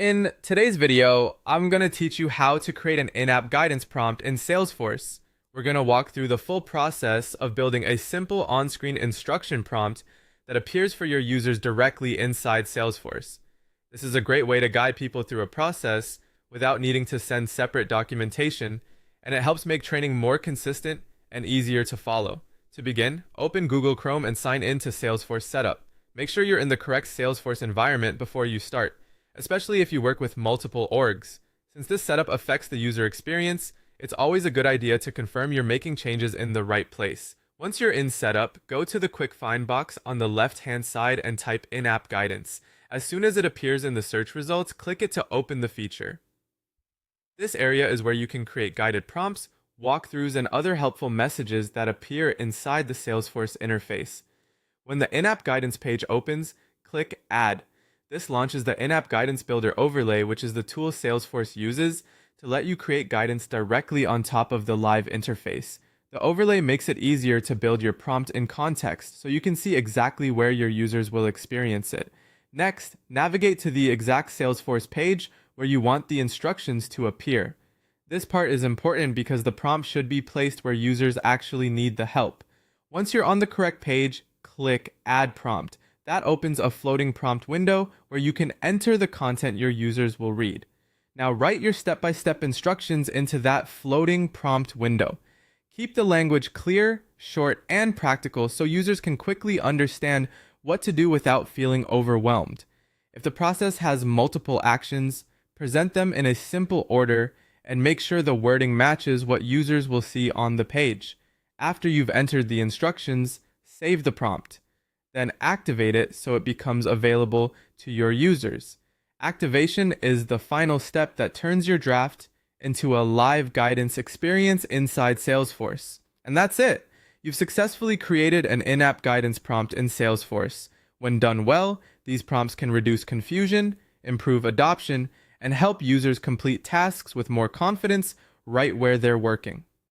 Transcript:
In today's video, I'm going to teach you how to create an in-app guidance prompt in Salesforce. We're going to walk through the full process of building a simple on-screen instruction prompt that appears for your users directly inside Salesforce. This is a great way to guide people through a process without needing to send separate documentation, and it helps make training more consistent and easier to follow. To begin, open Google Chrome and sign in to Salesforce Setup. Make sure you're in the correct Salesforce environment before you start, especially if you work with multiple orgs. Since this setup affects the user experience, it's always a good idea to confirm you're making changes in the right place. Once you're in setup, go to the quick find box on the left-hand side and type in-app guidance. As soon as it appears in the search results, click it to open the feature. This area is where you can create guided prompts, walkthroughs, and other helpful messages that appear inside the Salesforce interface. When the in-app guidance page opens, click Add. This launches the in-app guidance builder overlay, which is the tool Salesforce uses to let you create guidance directly on top of the live interface. The overlay makes it easier to build your prompt in context, so you can see exactly where your users will experience it. Next, navigate to the exact Salesforce page where you want the instructions to appear. This part is important because the prompt should be placed where users actually need the help. Once you're on the correct page, click Add Prompt. That opens a floating prompt window where you can enter the content your users will read. Now write your step-by-step instructions into that floating prompt window. Keep the language clear, short, and practical so users can quickly understand what to do without feeling overwhelmed. If the process has multiple actions, present them in a simple order and make sure the wording matches what users will see on the page. After you've entered the instructions, save the prompt. Then activate it so it becomes available to your users. Activation is the final step that turns your draft into a live guidance experience inside Salesforce. And that's it. You've successfully created an in-app guidance prompt in Salesforce. When done well, these prompts can reduce confusion, improve adoption, and help users complete tasks with more confidence right where they're working.